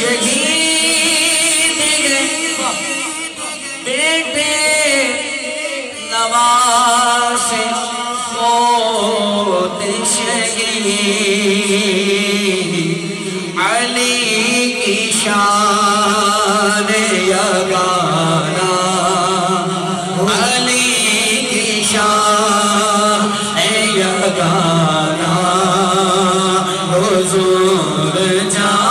شہید گئے بیٹے نواز پوتے شہید علی کی شان یگانا علی کی شان یگانا حضور جان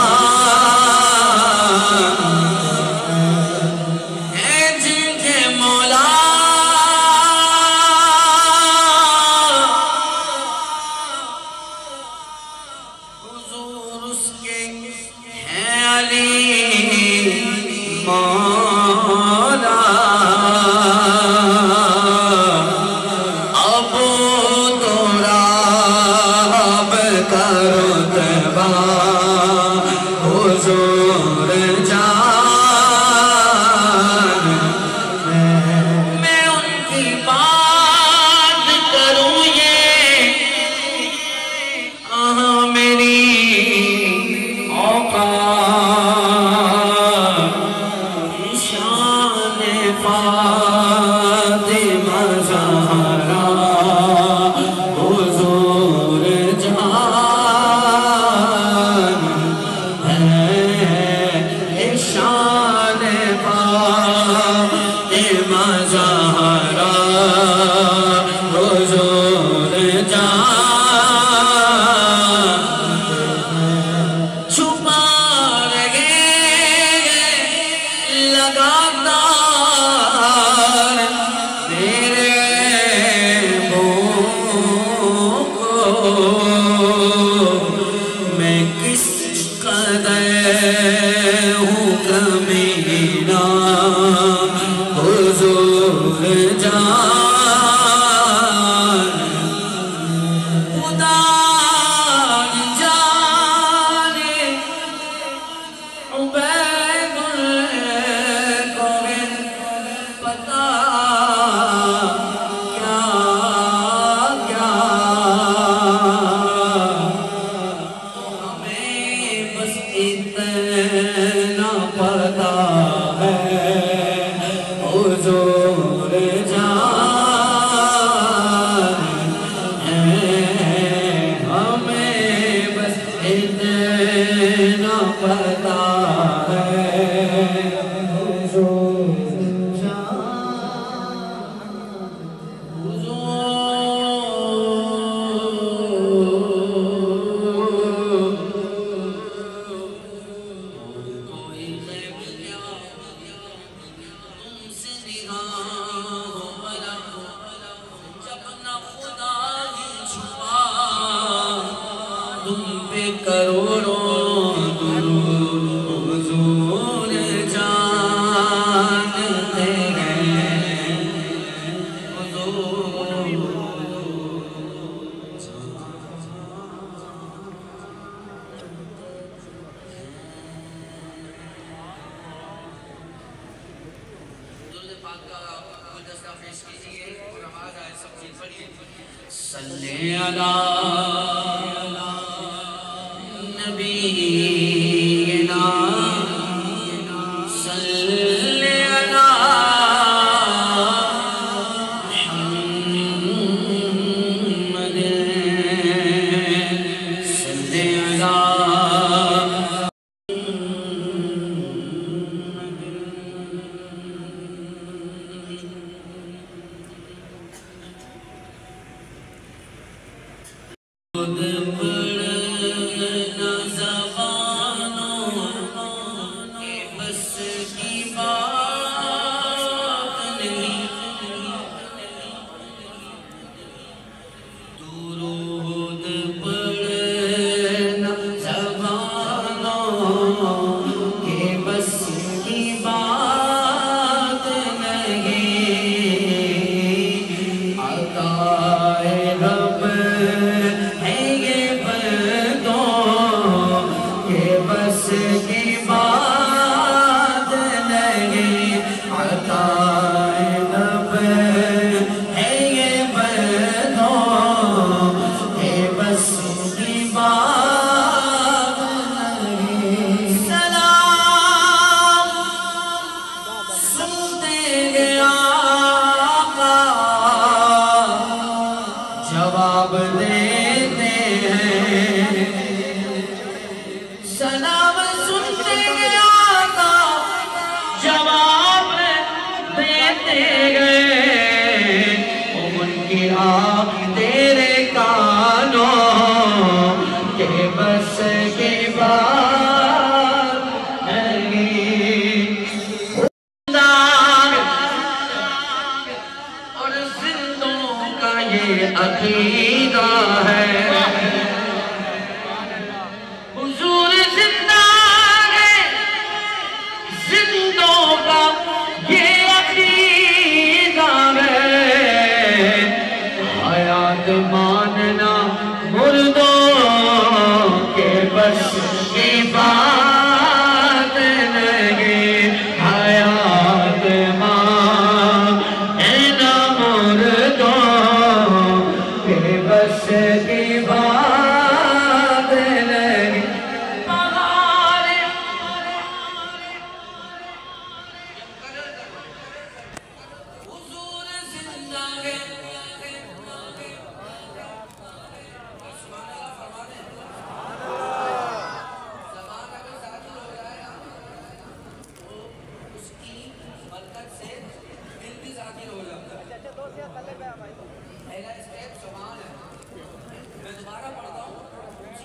اے جن کے مولا حضور اس کے ہیں علی مولا ابو تراب کا رتبہ حضور جان میں ان کی بات کروں یہ میری اوقات شان فاطمہ زہرا حضور جان ہے شان فاطمہ زہرا حضور جان چھپا رہے لگاتار میرے منہ کو میں کس قدر ہوں کمینہ حضور جان خدا جانے عبید کو پتا کیا کیا ہمیں بس اتنا پتا ہے حضور جان ہمیں بس اتنا پتا ہے حضور کوئی غیب کیا تم سے نگاہ بلا جب نہ خدا ہی چھپا تم پہ کروڑوں درود حضور جانتے ہیں حضور صلی علی نبینا صلی علی محمد صلی علی خود پڑھنا زبانوں کے بس کی بات نہیں درود پڑھنا زبانوں کے بس کی بات نہیں عطائے رب بس کی بات نہیں عطائے رب ہے یہ بندوں کہ بس کی بات نہیں سلام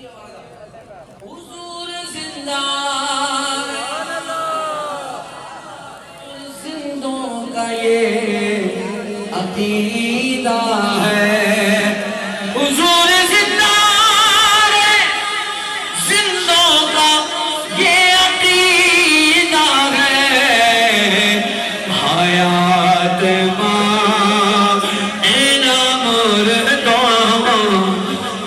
حضور زندہ زندوں کا یہ عقیدہ ہے حضور زندہ زندوں کا یہ عقیدہ ہے حیات ماں اینا مردوں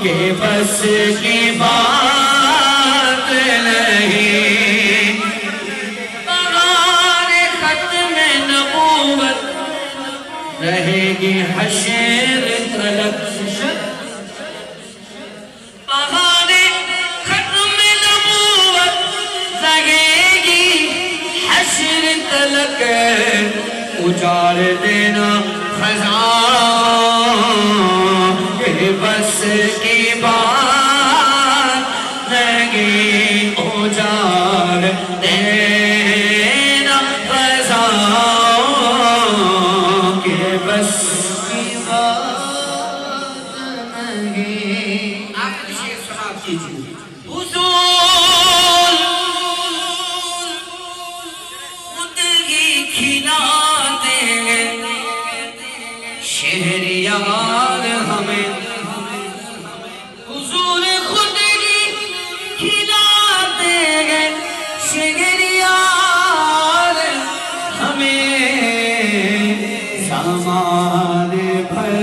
کے بس کی بات نہیں بغیر ختم نبوت رہے گی حشر تلک بغیر ختم نبوت رہے گی حشر تلک اجاڑ دینا خزاں کہ بس کی بات نہیں اجاڑ دینا خزاں کہ بس کی بات نہیں آخری شیئر سماعت کیجئے حضور خود ہی کھلا دیں شہریار ہمیں حضور خود ہی کھلا دیں شہریار ہمیں زمان بھر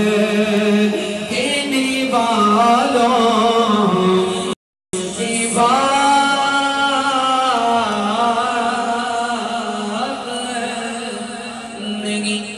کے نوالوں کی بات نہیں